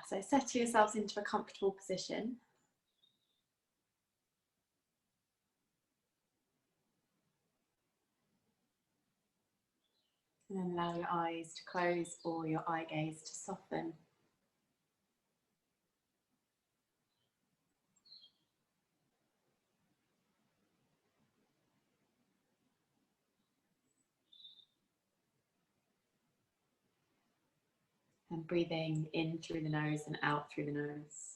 So settle yourselves into a comfortable position. And then allow your eyes to close or your eye gaze to soften. And breathing in through the nose and out through the nose.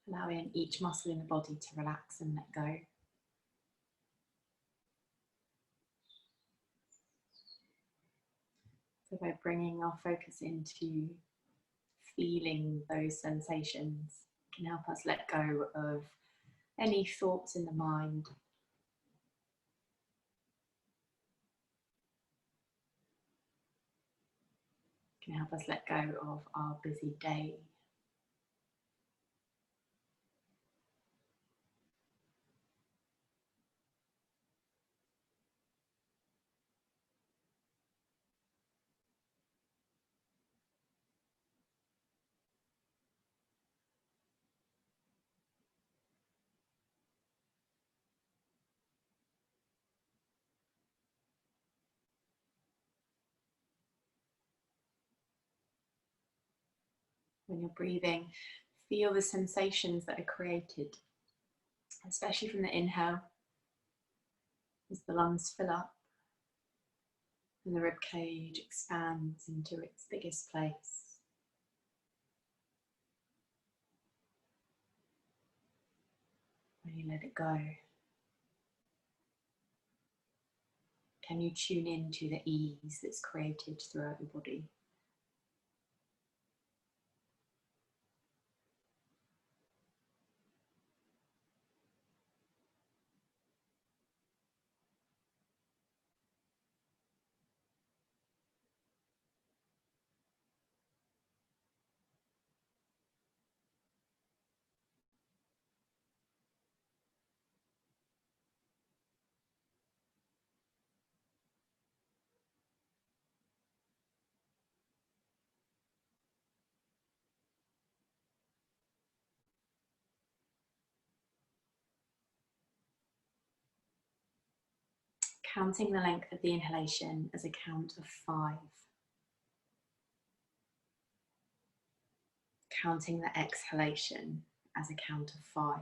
Allowing each muscle in the body to relax and let go. So by bringing our focus into feeling those sensations, can help us let go of any thoughts in the mind. Can help us let go of our busy day. When you're breathing, feel the sensations that are created, especially from the inhale, as the lungs fill up and the rib cage expands into its biggest place. When you let it go, can you tune into the ease that's created throughout your body? Counting the length of the inhalation as a count of 5. Counting the exhalation as a count of 5.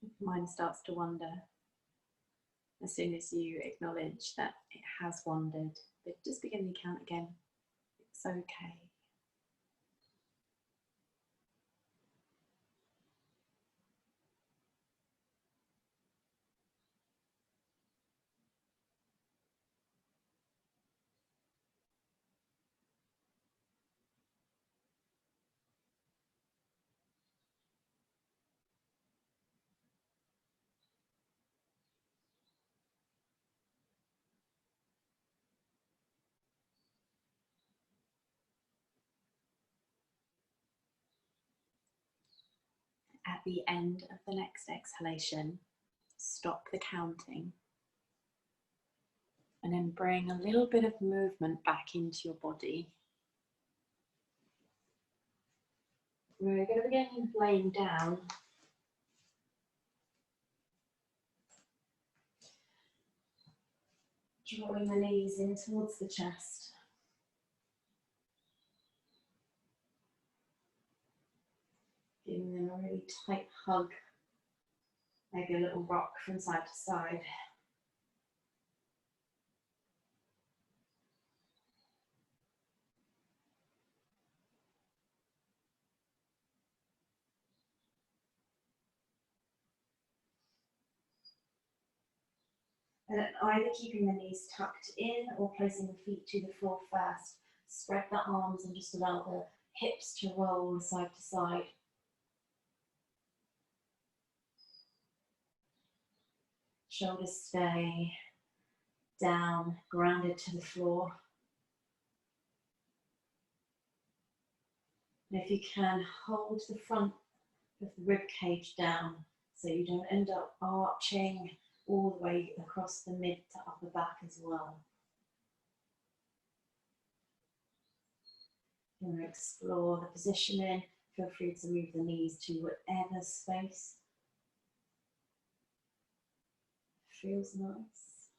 If your mind starts to wander, as soon as you acknowledge that it has wandered, but just begin the count again. It's okay. the end of the next exhalation, stop the counting and then bring a little bit of movement back into your body. We're going to begin laying down. Drawing the knees in towards the chest. Giving them a really tight hug. Maybe a little rock from side to side. And either keeping the knees tucked in or placing the feet to the floor first. Spread the arms and just allow the hips to roll side to side. Shoulders stay down, grounded to the floor. And if you can, hold the front of the rib cage down so you don't end up arching all the way across the mid to upper back as well. You want to explore the positioning. Feel free to move the knees to whatever space feels nice.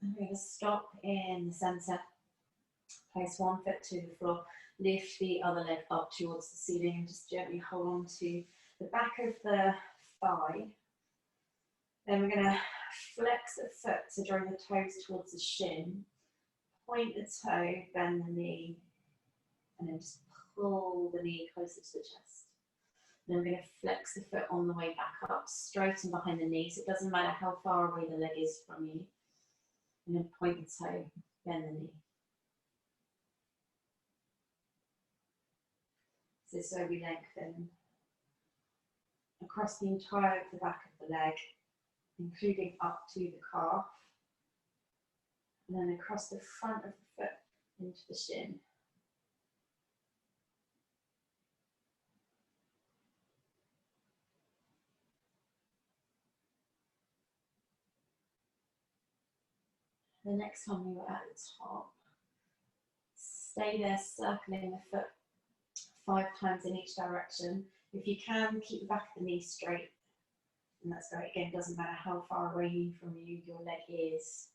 And we're going to stop in the centre. Place one foot to the floor. Lift the other leg up towards the ceiling and just gently hold on to the back of the thigh. Then we're going to flex the foot to draw the toes towards the shin. Point the toe, bend the knee, and then just pull the knee closer to the chest. Then we're going to flex the foot on the way back up, straighten behind the knee, so it doesn't matter how far away the leg is from you. And then point the toe, bend the knee. So we lengthen across the entire of the back of the leg, including up to the calf, and then across the front of the foot into the shin. The next time we were at the top, stay there circling the foot 5 times in each direction. If you can, keep the back of the knee straight. And that's great. Again, doesn't matter how far away from you your leg is.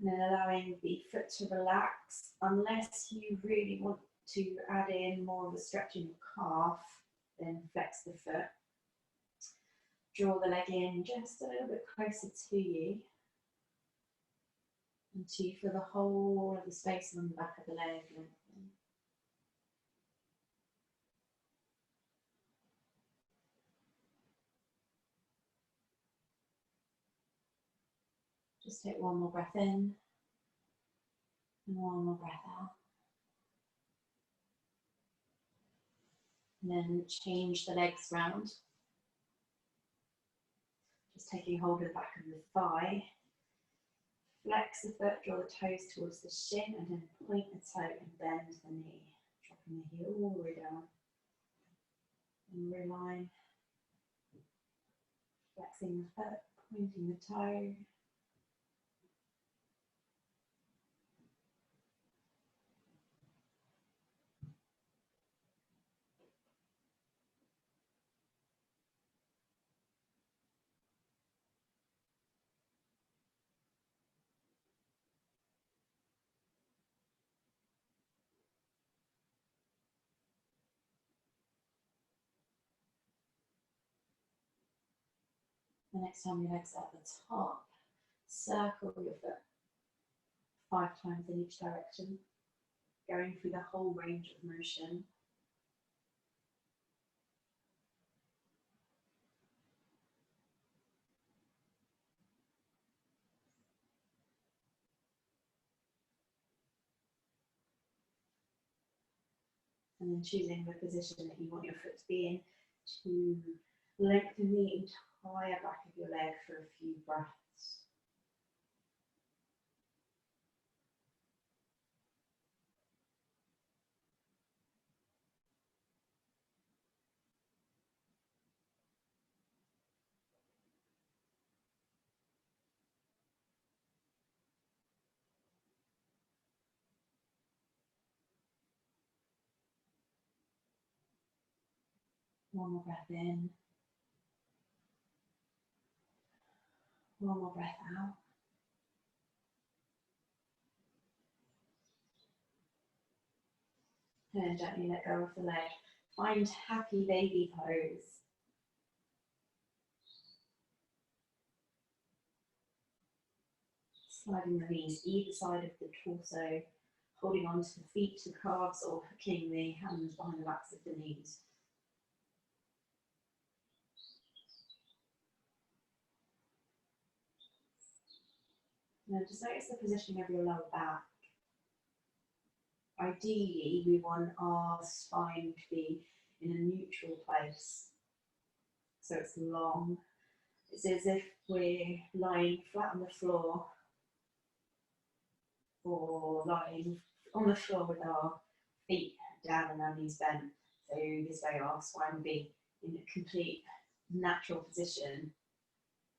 And then allowing the foot to relax, unless you really want to add in more of a stretch in your calf, then flex the foot. Draw the leg in just a little bit closer to you. Until you feel the whole of the space on the back of the leg lengthen. Just take one more breath in and one more breath out. And then change the legs round. Just taking hold of the back of the thigh. Flex the foot, draw the toes towards the shin, and then point the toe and bend the knee. Dropping the heel all the way down. And realign. Flexing the foot, pointing the toe. The next time your leg's at the top, circle your foot 5 times in each direction, going through the whole range of motion. And then choosing the position that you want your foot to be in to lengthen the entire back of your leg for a few breaths. One more breath in. One more breath out. And then gently let go of the leg. Find happy baby pose. Sliding the knees either side of the torso, holding on to the feet, the calves, or hooking the hands behind the backs of the knees. Now just notice the positioning of your lower back. Ideally, we want our spine to be in a neutral place, so it's long. It's as if we're lying flat on the floor or lying on the floor with our feet down and our knees bent. So this way our spine will be in a complete natural position.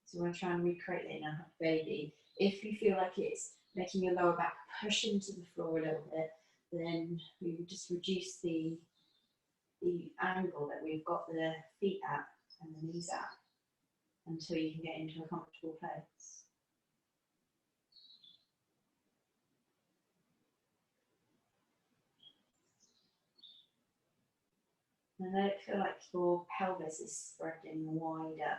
So we're trying to recreate it in a baby. If you feel like it's making your lower back push into the floor a little bit, then we would just reduce the angle that we've got the feet at and the knees at until you can get into a comfortable place. And let it feel like your pelvis is spreading wider.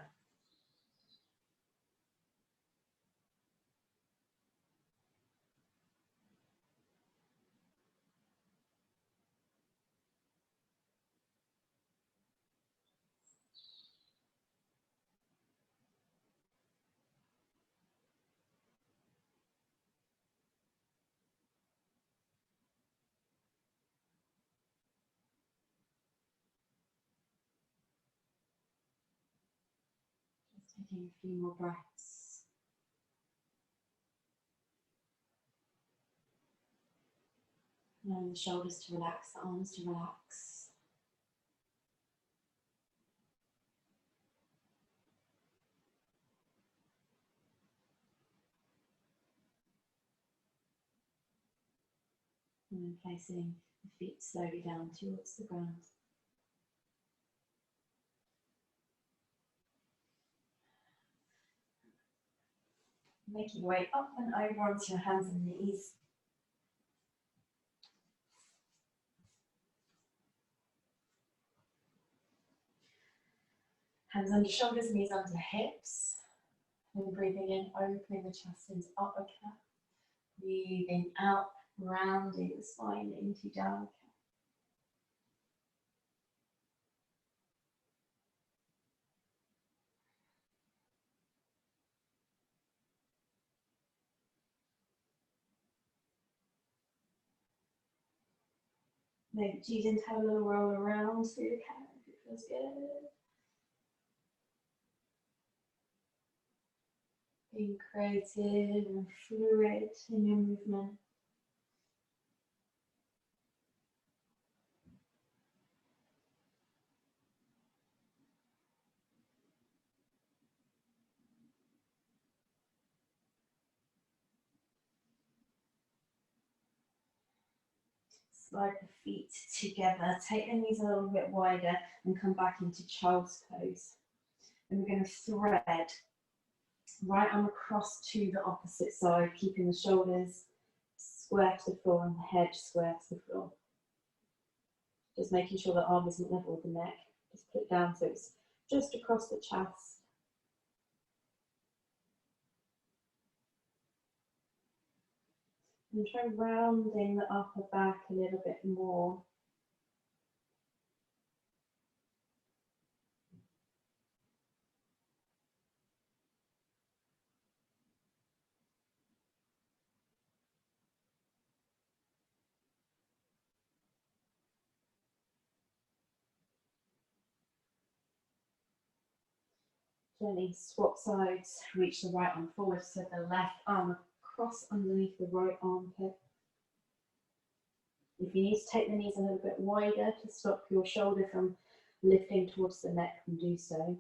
Taking a few more breaths. Allowing the shoulders to relax, the arms to relax. And then placing the feet slowly down towards the ground. Making your way up and over onto your hands and knees. Hands under shoulders, knees under hips. And breathing in, opening the chest into upper cat. Breathing out, rounding the spine into down cat. Maybe choosing to have a little roll around through the cat if it feels good. Being creative and fluid in your movement. Slide the feet together, take the knees a little bit wider and come back into child's pose. And we're going to thread right arm across to the opposite side, keeping the shoulders square to the floor and the head square to the floor. Just making sure the arm isn't level with the neck. Just put it down so it's just across the chest. And try rounding the upper back a little bit more. Gently swap sides, reach the right arm forward so the left arm across underneath the right armpit. If you need to take the knees a little bit wider to stop your shoulder from lifting towards the neck, then do so.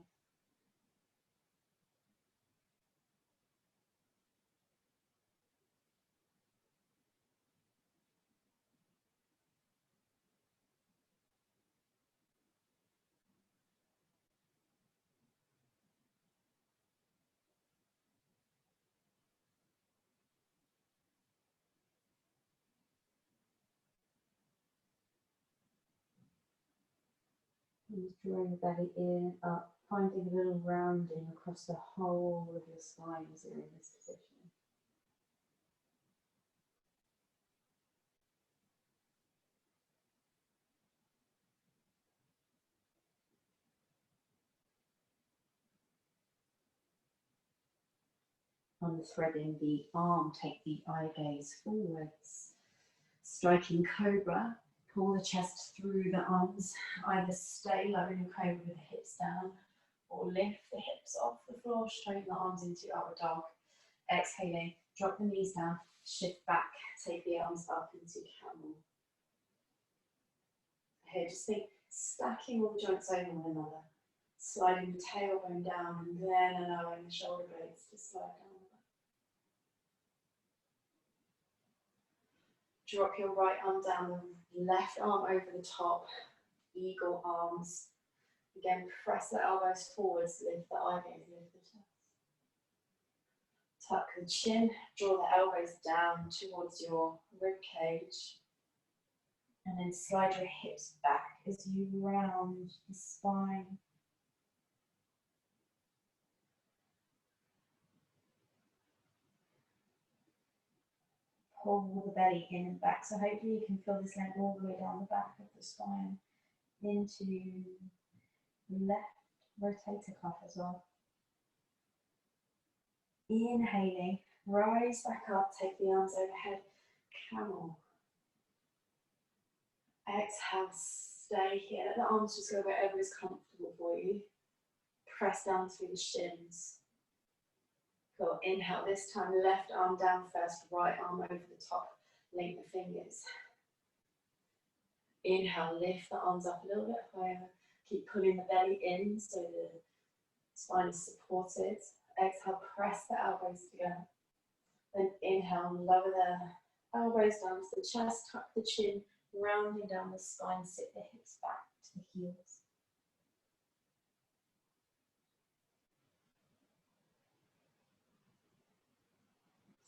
And just drawing the belly in, up, finding a little rounding across the whole of your spine as you're in this position. Unthreading the arm, take the eye gaze forwards. Striking cobra, pull the chest through the arms. Either stay low in cobra with the hips down, or lift the hips off the floor, straighten the arms into upward dog. Exhaling, drop the knees down, shift back, take the arms up into camel. Here, just think, stacking all the joints over one another. Sliding the tailbone down and then allowing the shoulder blades to slide down. Drop your right arm down, left arm over the top, eagle arms. Again, press the elbows forwards, lift the eye gaze, lift the chest. Tuck the chin, draw the elbows down towards your rib cage. And then slide your hips back as you round the spine. Pull the belly in and back. So hopefully you can feel this length all the way down the back of the spine into the left rotator cuff as well. Inhaling, rise back up, take the arms overhead, camel. Exhale, stay here. Let the arms just go wherever is comfortable for you. Press down through the shins. Cool. Inhale, this time left arm down first, right arm over the top. Link the fingers. Inhale, lift the arms up a little bit higher. Keep pulling the belly in so the spine is supported. Exhale, press the elbows together. Then inhale, lower the elbows down to the chest, tuck the chin, rounding down the spine, sit the hips back to the heels.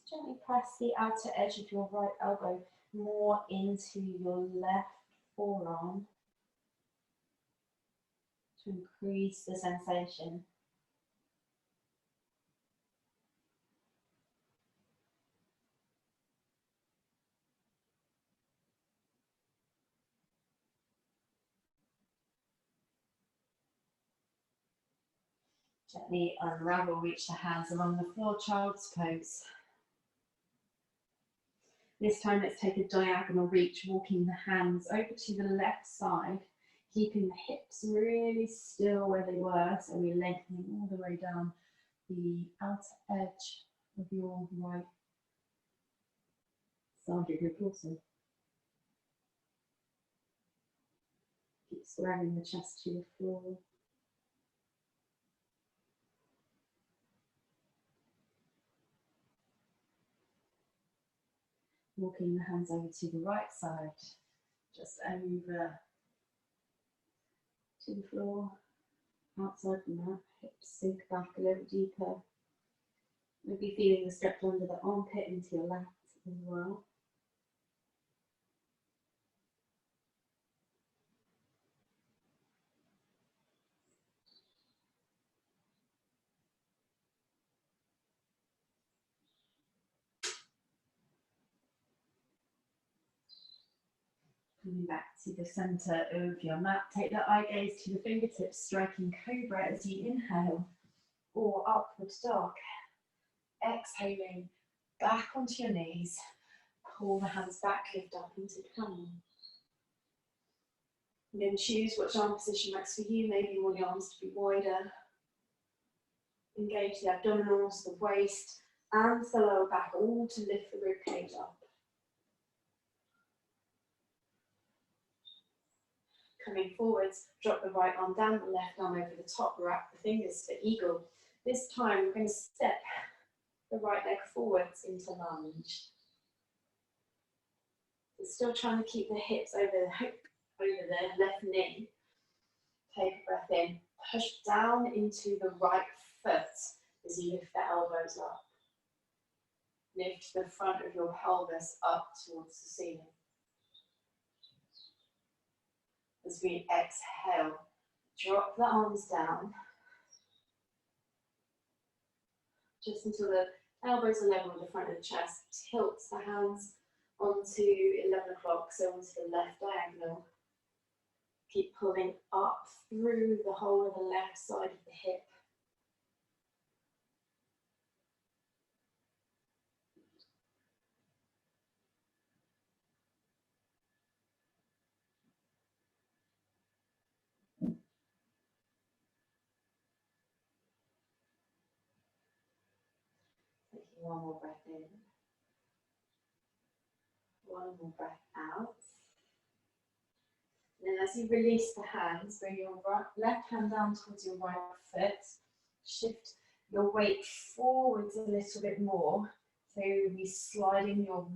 Gently press the outer edge of your right elbow more into your left forearm to increase the sensation. Gently unravel, reach the hands along the floor, child's pose. This time let's take a diagonal reach, walking the hands over to the left side, keeping the hips really still where they were, so we're lengthening all the way down the outer edge of your right side of your torso. Keep squaring the chest to the floor. Walking the hands over to the right side, just over to the floor. Outside the mat, hips sink back a little deeper. Maybe feeling the stretch under the armpit into your lats as well. Coming back to the center of your mat, take the eye gaze to the fingertips, striking cobra as you inhale, or upward dog. Exhaling, back onto your knees, pull the hands back, lift up into camel. And then choose which arm position works for you. Maybe you want your arms to be wider. Engage the abdominals, the waist, and the lower back, all to lift the ribcage up. Coming forwards, drop the right arm down, the left arm over the top, wrap the fingers for eagle. This time we're going to step the right leg forwards into lunge. So still trying to keep the hips over the left knee. Take a breath in, push down into the right foot as you lift the elbows up. Lift the front of your pelvis up towards the ceiling. As we exhale, drop the arms down, just until the elbows are level with the front of the chest. Tilt the hands onto 11 o'clock, so onto the left diagonal. Keep pulling up through the whole of the left side of the hip. Taking one more breath in. One more breath out. And then as you release the hands, bring your left hand down towards your right foot. Shift your weight forwards a little bit more. So you'll be sliding your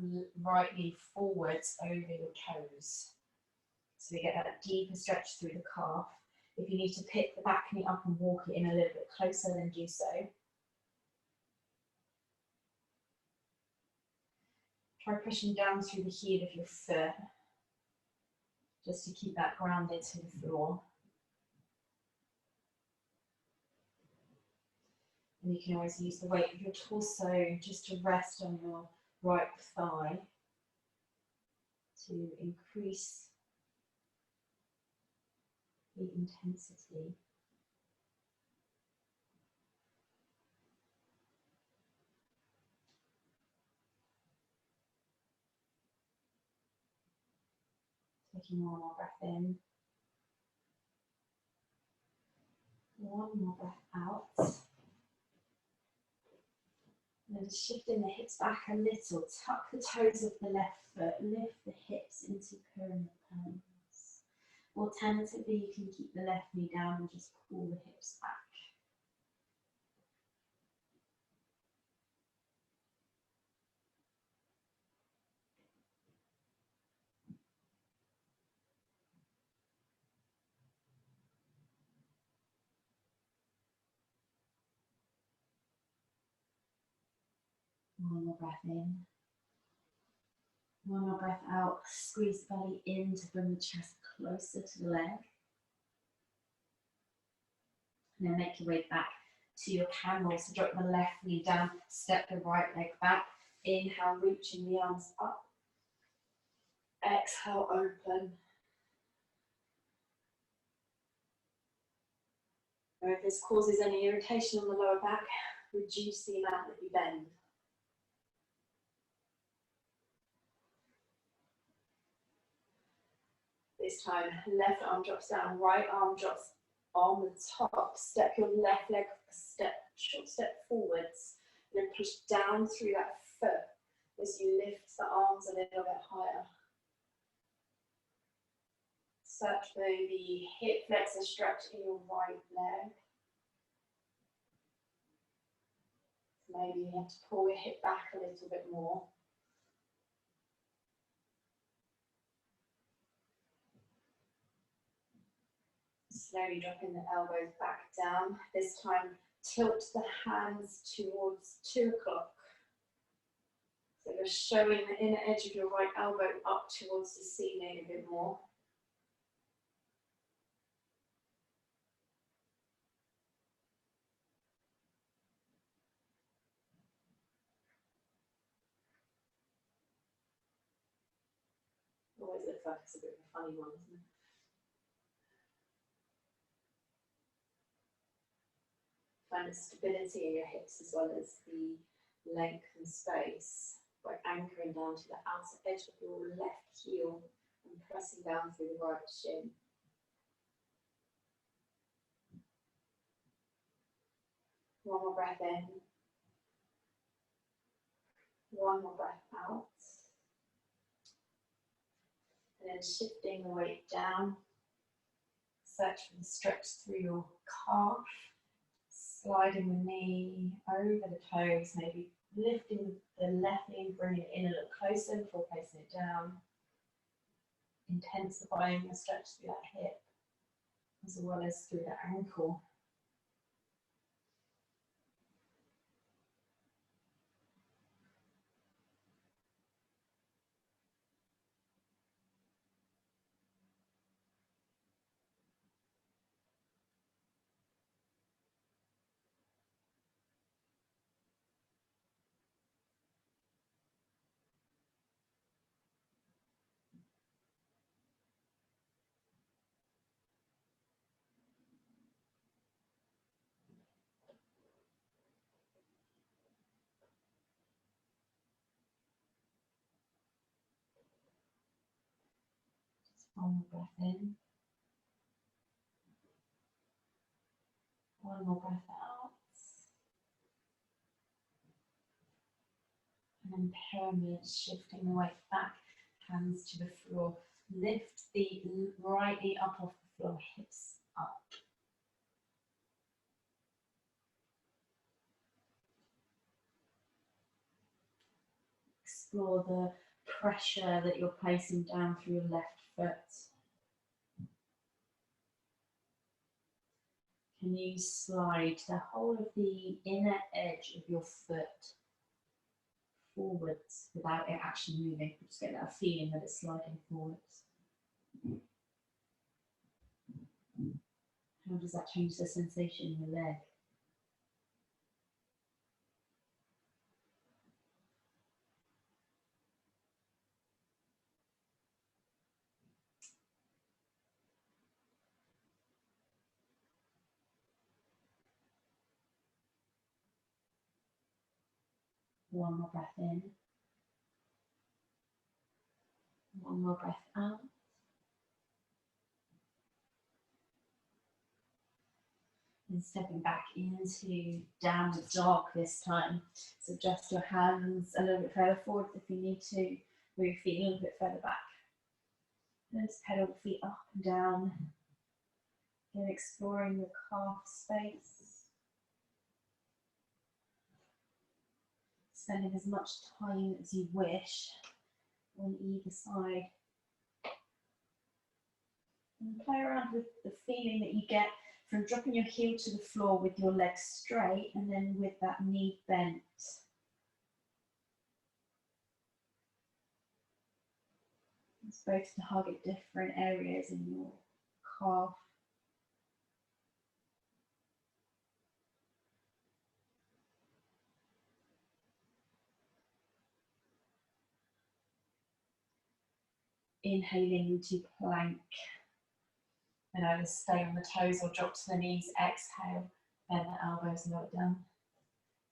right knee forwards over your toes. So you get that deeper stretch through the calf. If you need to pick the back knee up and walk it in a little bit closer, then do so. Try pushing down through the heel of your foot, just to keep that grounded to the floor. And you can always use the weight of your torso just to rest on your right thigh to increase the intensity. Taking one more breath in. One more breath out. And then shifting the hips back a little, tuck the toes of the left foot, lift the hips into pyramid pose. Alternatively, you can keep the left knee down and just pull the hips back. One more breath in. One more breath out. Squeeze the belly in to bring the chest closer to the leg. And then make your way back to your camel. So drop the left knee down, step the right leg back. Inhale, reaching the arms up. Exhale, open. Or if this causes any irritation on the lower back, reduce the amount that you bend. This time, left arm drops down, right arm drops on the top. Step your left leg short step forwards, and then push down through that foot as you lift the arms a little bit higher. Search for the hip flexor stretch in your right leg. Maybe you have to pull your hip back a little bit more. Slowly dropping the elbows back down. This time, tilt the hands towards 2 o'clock. So you're showing the inner edge of your right elbow up towards the ceiling a bit more. Always looks like it's a bit of a funny one, isn't it? Find the stability in your hips as well as the length and space by anchoring down to the outer edge of your left heel and pressing down through the right shin. One more breath in. One more breath out. And then shifting the weight down. Search for the stretch through your calf. Sliding the knee over the toes, maybe lifting the left knee, bringing it in a little closer before placing it down. Intensifying the stretch through that hip as well as through the ankle. One more breath in. One more breath out. And then pyramid, shifting the weight back, hands to the floor. Lift the right knee up off the floor, hips up. Explore the pressure that you're placing down through your left foot. Can you slide the whole of the inner edge of your foot forwards without it actually moving? Just get that feeling that it's sliding forwards. How does that change the sensation in your leg? One more breath in. One more breath out. And stepping back into downward dog this time. So adjust your hands a little bit further forward if you need to. Move your feet a little bit further back. And just pedal the feet up and down. Again, exploring the calf space. Spending as much time as you wish on either side. And play around with the feeling that you get from dropping your heel to the floor with your legs straight and then with that knee bent. It's both to target different areas in your calf. Inhaling into plank. And either stay on the toes or drop to the knees. Exhale, bend the elbows, lower down.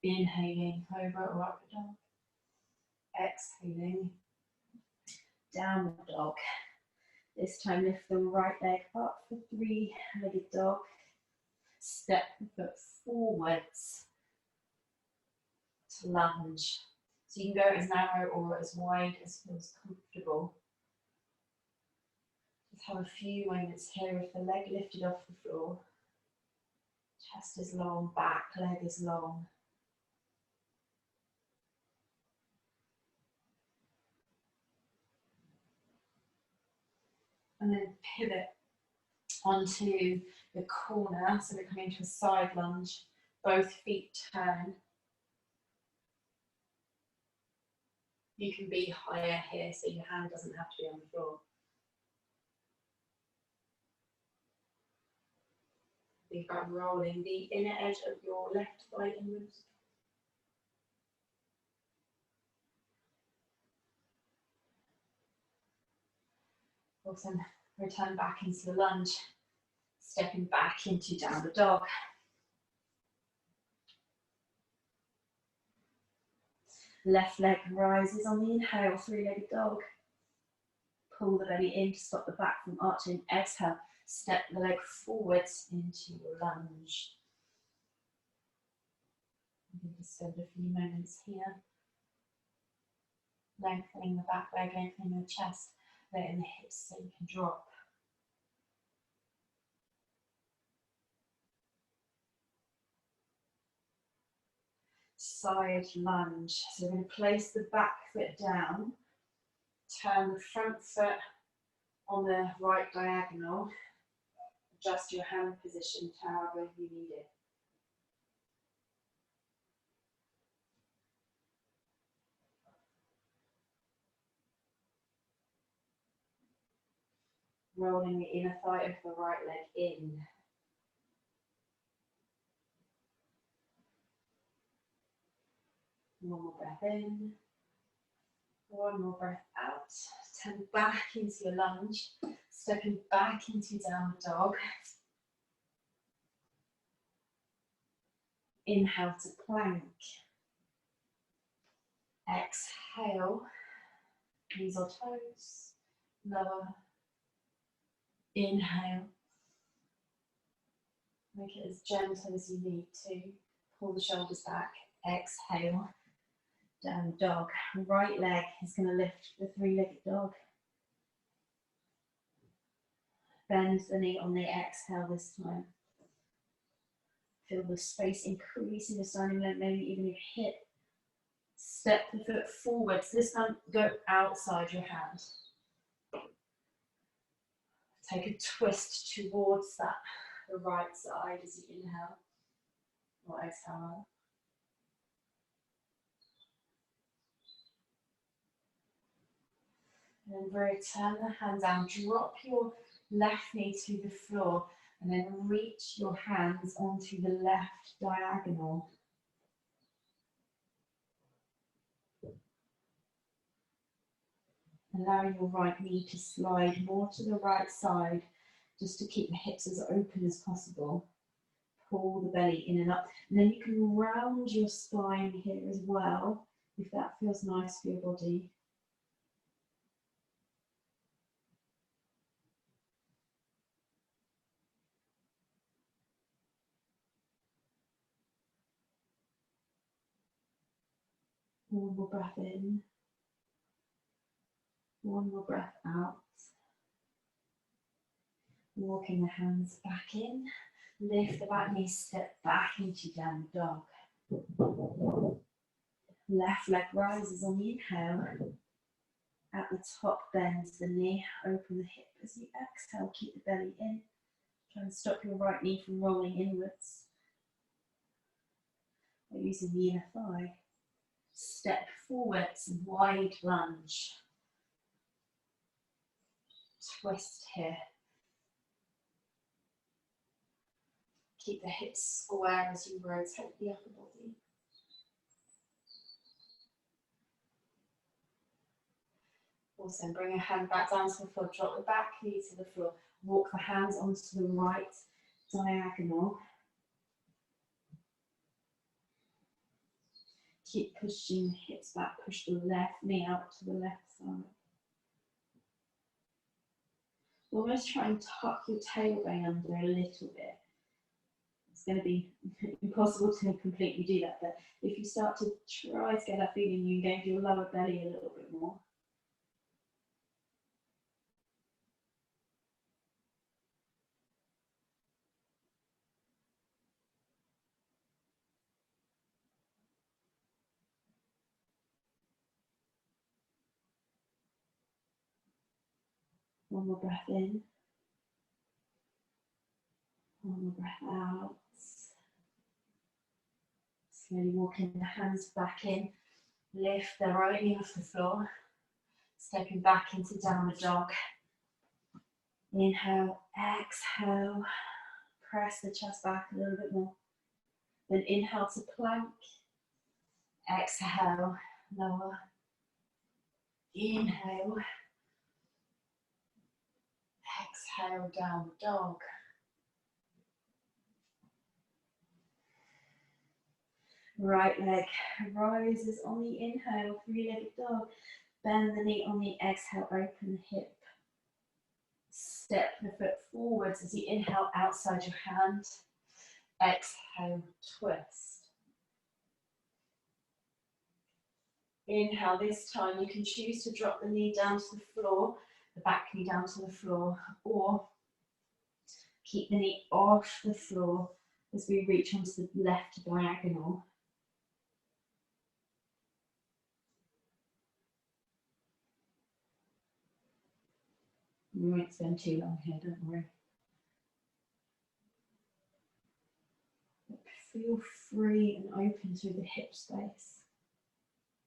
Inhaling, cobra or upward dog. Exhaling, downward dog. This time lift the right leg up for three-legged dog. Step the foot forwards to lunge. So you can go as narrow or as wide as feels comfortable. Just have a few moments here with the leg lifted off the floor. Chest is long, back leg is long. And then pivot onto the corner. So we're coming to a side lunge. Both feet turn. You can be higher here so your hand doesn't have to be on the floor. Think about rolling the inner edge of your left thigh inwards. Awesome. Return back into the lunge. Stepping back into downward dog. Left leg rises on the inhale, three-legged dog. Pull the belly in to stop the back from arching. Exhale, step the leg forwards into your lunge. I'm going to spend a few moments here, lengthening the back leg, lengthening the chest, letting the hips sink and drop. Side lunge. So we're going to place the back foot down, turn the front foot on the right diagonal, adjust your hand position to however you need it. Rolling the inner thigh of the right leg in. One more breath in. One more breath out. Turn back into your lunge. Stepping back into downward dog. Inhale to plank. Exhale. Knees or toes. Lower. Inhale. Make it as gentle as you need to. Pull the shoulders back. Exhale. Down dog. Right leg is going to lift the three-legged dog. Bend the knee on the exhale this time. Feel the space increase in the standing leg, maybe even your hip. Step the foot forwards. This time go outside your hand. Take a twist towards that, the right side as you inhale or exhale. And then return the hand down. Drop your left knee to the floor and then reach your hands onto the left diagonal. Allowing your right knee to slide more to the right side just to keep the hips as open as possible. Pull the belly in and up. And then you can round your spine here as well, if that feels nice for your body. One more breath in. One more breath out. Walking the hands back in. Lift the back knee, step back into downward dog. Left leg rises on the inhale. At the top, bend the knee, open the hip as you exhale. Keep the belly in. Try and stop your right knee from rolling inwards. By using the inner thigh. Step forwards, wide lunge. Twist here. Keep the hips square as you rotate the upper body. Also, bring a hand back down to the floor. Drop the back knee to the floor. Walk the hands onto the right diagonal. Keep pushing the hips back. Push the left knee out to the left side. Almost try and tuck your tailbone under a little bit. It's going to be impossible to completely do that, but if you start to try to get that feeling, you engage your lower belly a little bit more. One more breath in. One more breath out. Slowly walking the hands back in. Lift the right knee off the floor. Stepping back into downward dog. Inhale, exhale. Press the chest back a little bit more. Then inhale to plank. Exhale, lower. Inhale. Exhale, downward dog. Right leg rises on the inhale, three-legged dog. Bend the knee on the exhale, open the hip. Step the foot forwards as you inhale outside your hand. Exhale, twist. Inhale, this time you can choose to drop the knee down to the floor, the back knee down to the floor, or keep the knee off the floor as we reach onto the left diagonal. We won't spend too long here, don't worry. Feel free and open through the hip space,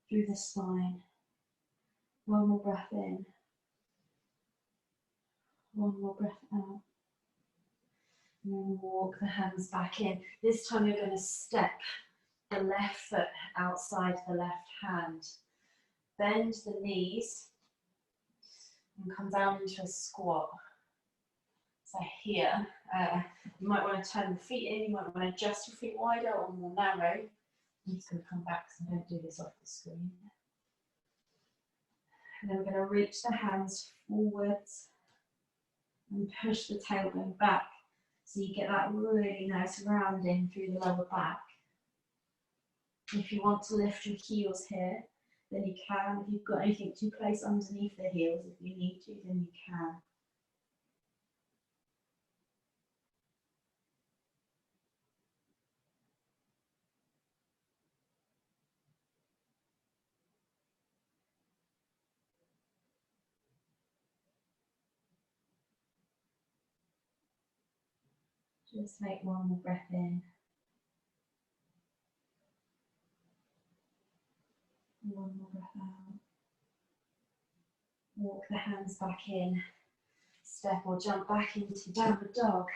through the spine. One more breath in. One more breath out. And then walk the hands back in. This time you're going to step the left foot outside the left hand. Bend the knees and come down into a squat. So here, you might want to turn the feet in, you might want to adjust your feet wider or more narrow. I'm just going to come back so I don't do this off the screen. And then we're going to reach the hands forwards and push the tailbone back so you get that really nice rounding through the lower back. If you want to lift your heels here, then you can. If you've got anything to place underneath the heels, if you need to, then you can. Just make one more breath in. One more breath out. Walk the hands back in. Step or jump back into downward dog.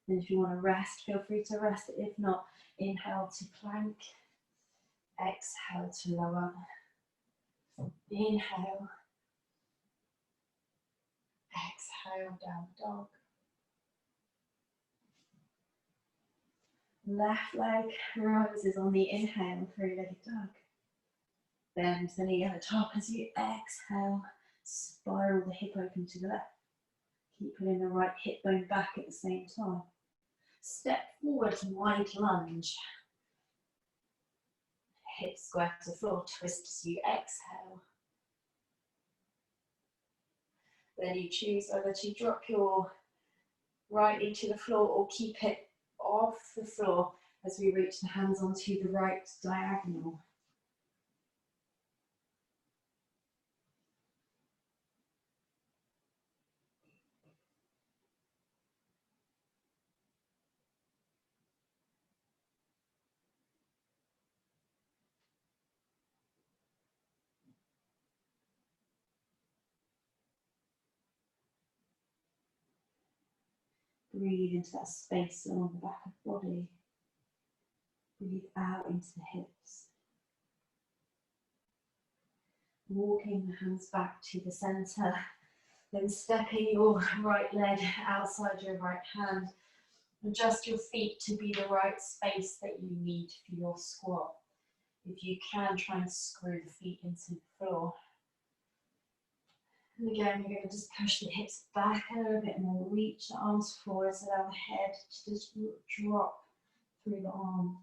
And if you want to rest, feel free to rest. If not, inhale to plank. Exhale to lower. Inhale. Exhale, downward dog. Left leg rises on the inhale, three-legged dog. Bend the knee at the top as you exhale. Spiral the hip open to the left. Keep pulling the right hip bone back at the same time. Step forward, wide lunge. Hips square to the floor, twist as you exhale. Then you choose whether to drop your right knee to the floor or keep it off the floor as we reach the hands onto the right diagonal. Breathe into that space along the back of the body. Breathe out into the hips. Walking the hands back to the centre, then stepping your right leg outside your right hand. Adjust your feet to be the right space that you need for your squat. If you can, try and screw the feet into the floor. And again, you're going to just push the hips back a little bit more, reach the arms forward, so allow the head to just drop through the arms.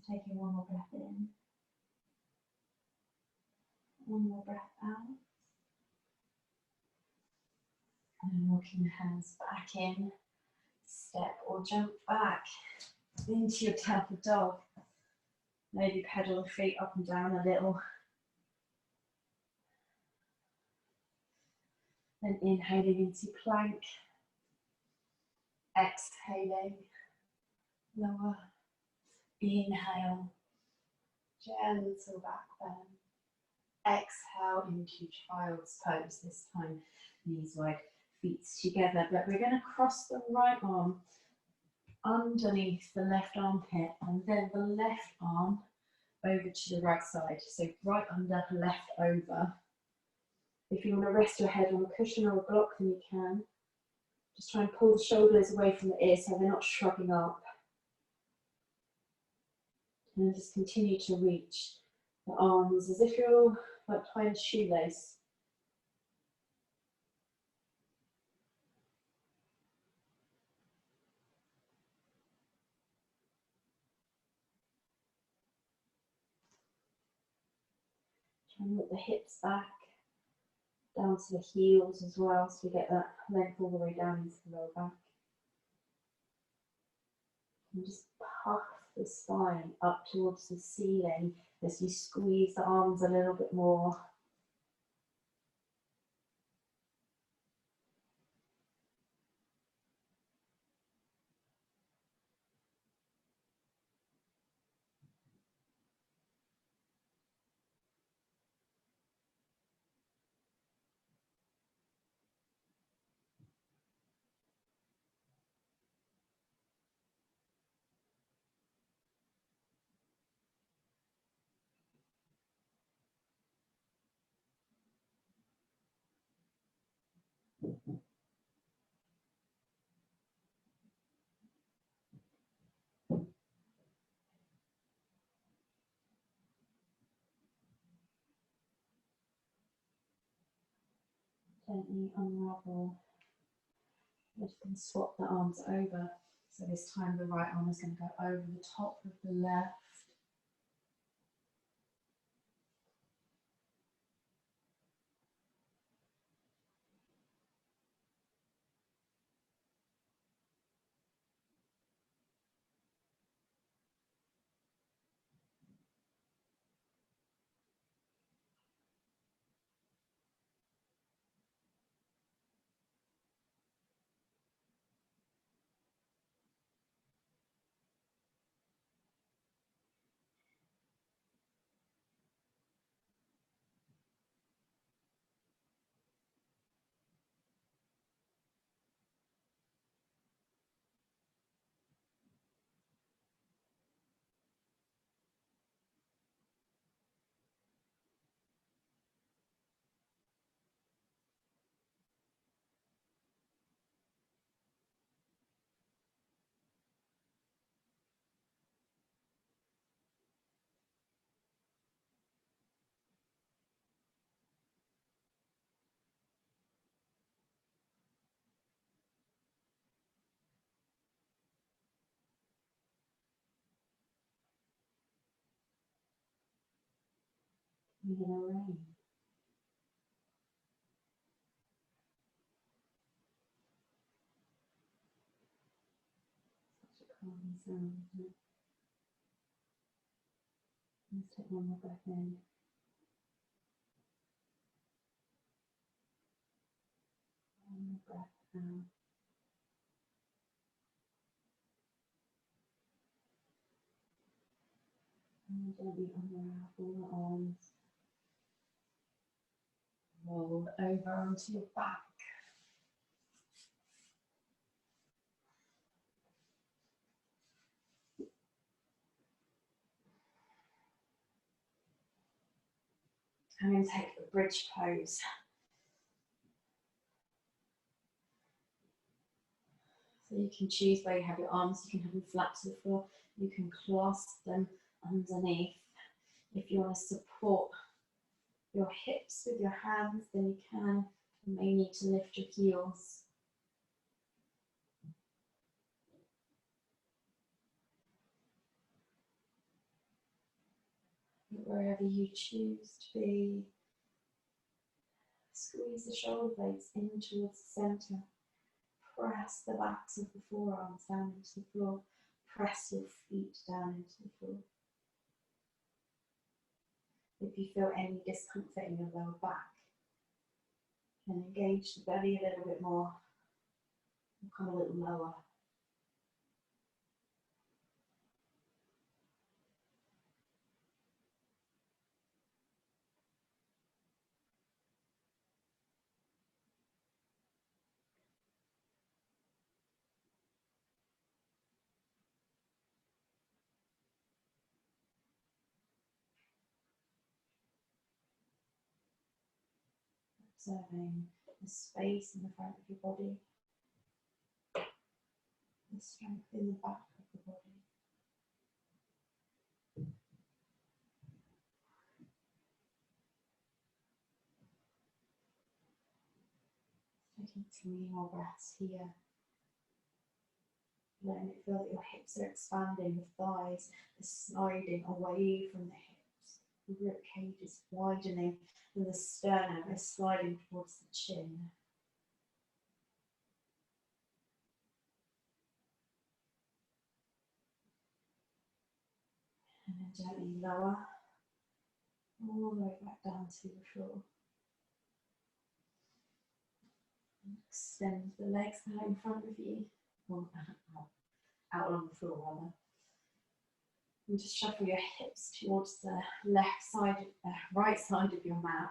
Taking one more breath in, one more breath out, and then walking the hands back in, step or jump back into your downward dog. Maybe pedal the feet up and down a little. Then inhaling into plank, exhaling, lower, inhale, Gentle back bend. Exhale into child's pose. This time, knees wide, feet together. But we're going to cross the right arm underneath the left armpit and then the left arm over to the right side. So right under, left over. If you want to rest your head on a cushion or a block, then you can. Just try and pull the shoulders away from the ears so they're not shrugging up. And just continue to reach the arms as if you're like tying a shoelace. Try and look the hips back, down to the heels as well, so we get that length all the way down into the lower back. And just puff the spine up towards the ceiling as you squeeze the arms a little bit more. Gently unravel. We're just going to swap the arms over. So this time the right arm is going to go over the top of the left. We're going to rain. Such a calming sound, isn't it? Let's take one more breath in. One more breath out. And gently unravel the arms. Roll over onto your back. And then take the bridge pose. So you can choose where you have your arms. You can have them flat to the floor. You can clasp them underneath. If you want to support your hips with your hands, then you can. You may need to lift your heels. Wherever you choose to be, squeeze the shoulder blades in towards the centre. Press the backs of the forearms down into the floor. Press your feet down into the floor. If you feel any discomfort in your lower back, then engage the belly a little bit more. And come a little lower. observing the space in the front of your body, the strength in the back of the body. Taking 3 more breaths here. Letting it feel that your hips are expanding, the thighs are sliding away from the hips. The rib cage is widening and the sternum is sliding towards the chin. And then gently lower, all the way back down to the floor. Extend the legs out in front of you, or out on the floor rather. And just shuffle your hips towards the left side, right side of your mat.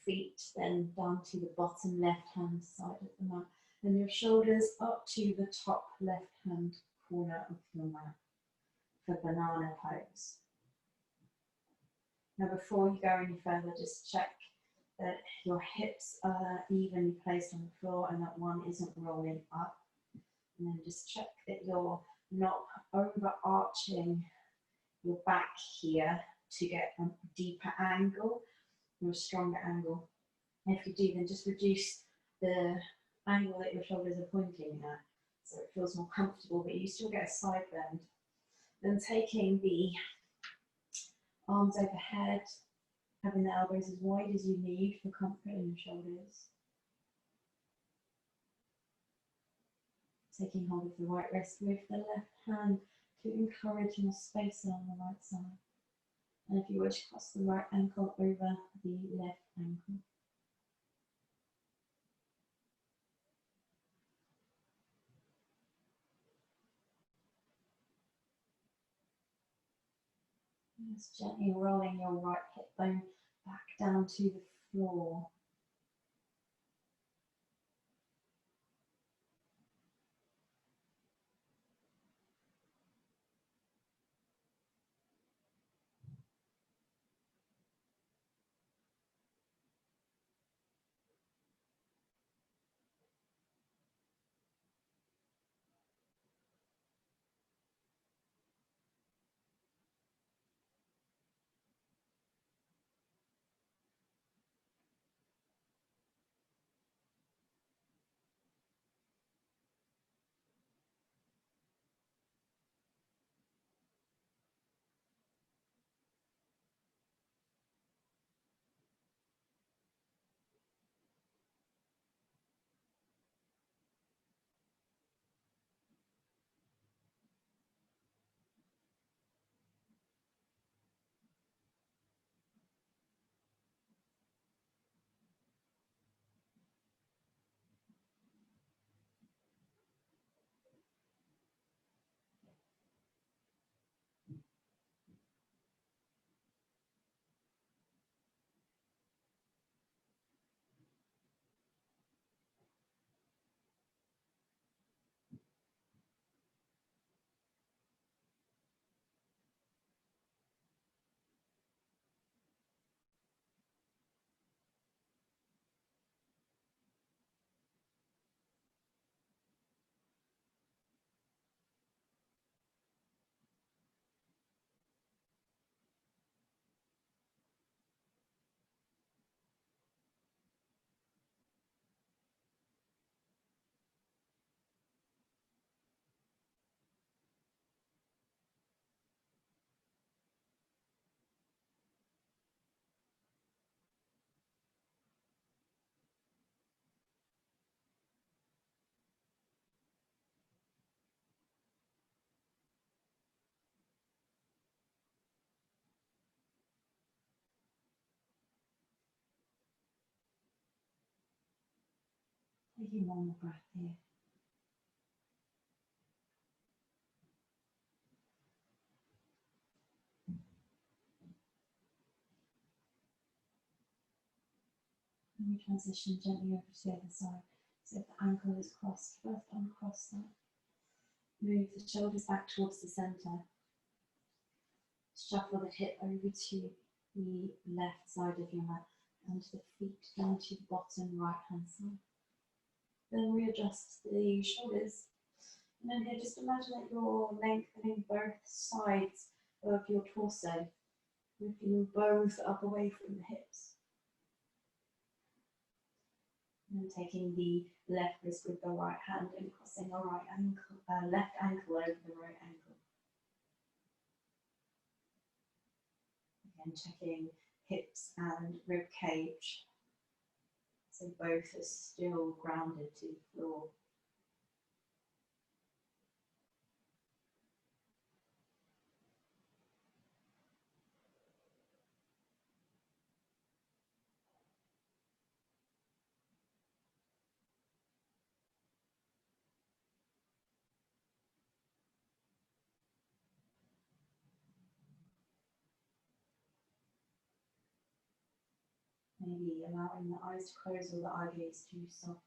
Feet then down to the bottom left hand side of the mat. And your shoulders up to the top left hand corner of your mat for banana pose. Now before you go any further, just check that your hips are evenly placed on the floor and that one isn't rolling up. And then just check that you're not overarching your back here to get a deeper angle or a stronger angle. And if you do, then just reduce the angle that your shoulders are pointing at so it feels more comfortable, but you still get a side bend. Then taking the arms overhead, having the elbows as wide as you need for comfort in your shoulders. Taking hold of the right wrist with the left hand to encourage more space on the right side. And if you wish, cross the right ankle over the left ankle. Just gently rolling your right hip bone back down to the floor. Taking one more breath here. And we transition gently over to the other side. So if the ankle is crossed, first uncross that. Move the shoulders back towards the centre. Shuffle the hip over to the left side of your mat. and the feet down to the bottom right hand side. Then readjust the shoulders. And then here, just imagine that you're lengthening both sides of your torso, lifting them both up away from the hips. And then taking the left wrist with the right hand and crossing the right ankle, left ankle over the right ankle. Again, checking hips and rib cage. So both are still grounded to the floor. Maybe allowing the eyes to close or the eye gaze to soften.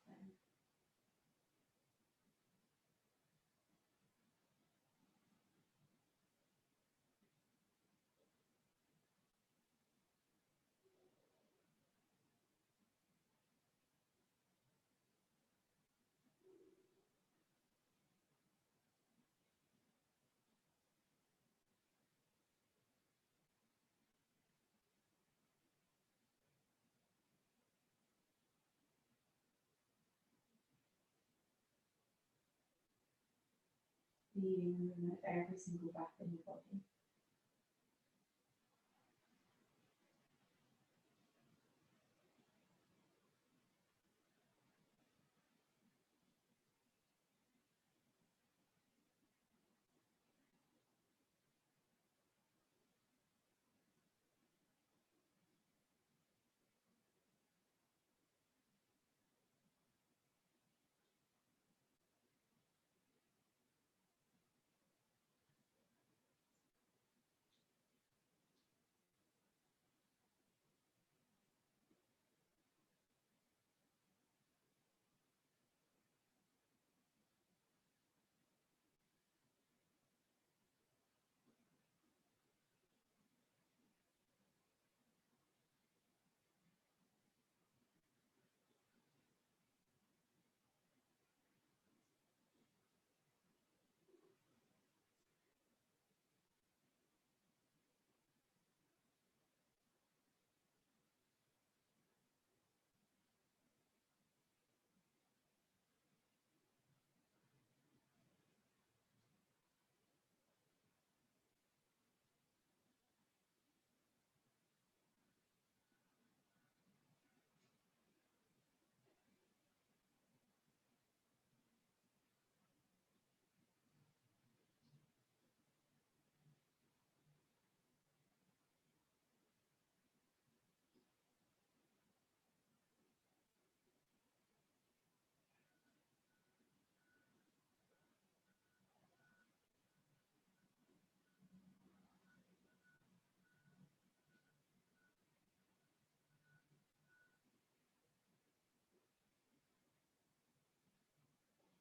Feeling the movement of every single breath in your body.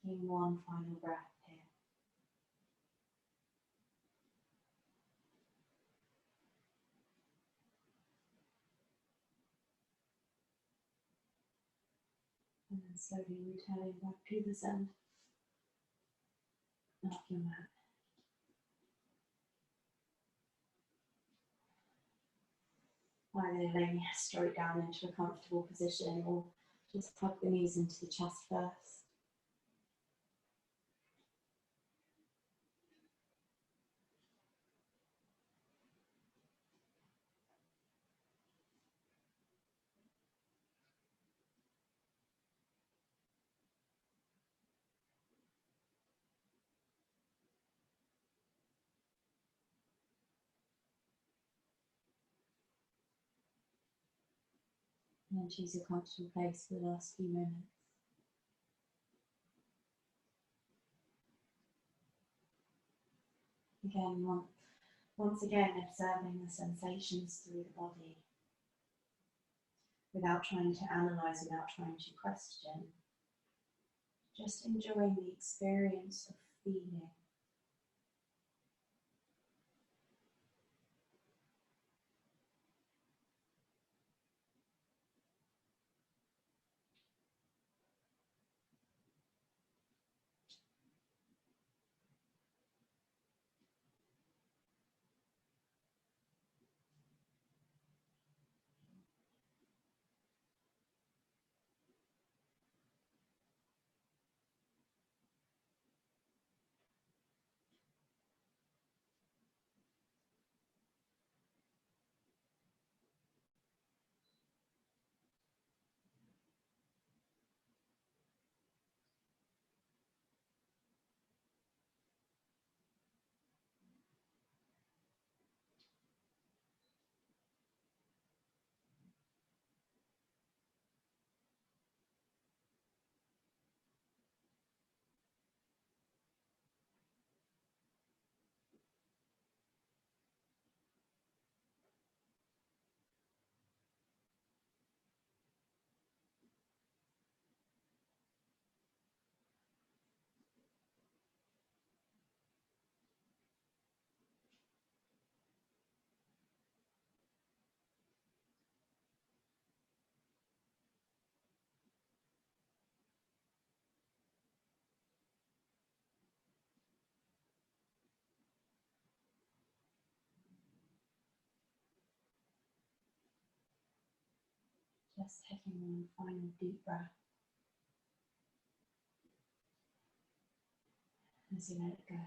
Taking one final breath here. And then slowly returning back to the center of your mat. Either laying straight down into a comfortable position or just plug the knees into the chest first. And then choose your comfortable place for the last few moments. Again, once again, observing the sensations through the body without trying to analyze, without trying to question. Just enjoying the experience of feeling. Just taking one final deep breath as you let it go.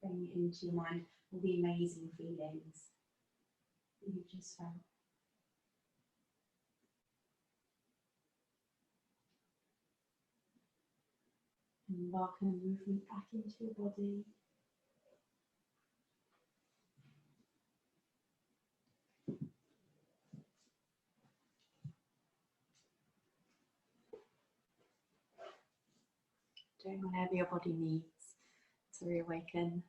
Bring into your mind all the amazing feelings that you've just felt. And welcome movement back into your body. Doing whatever your body needs to reawaken.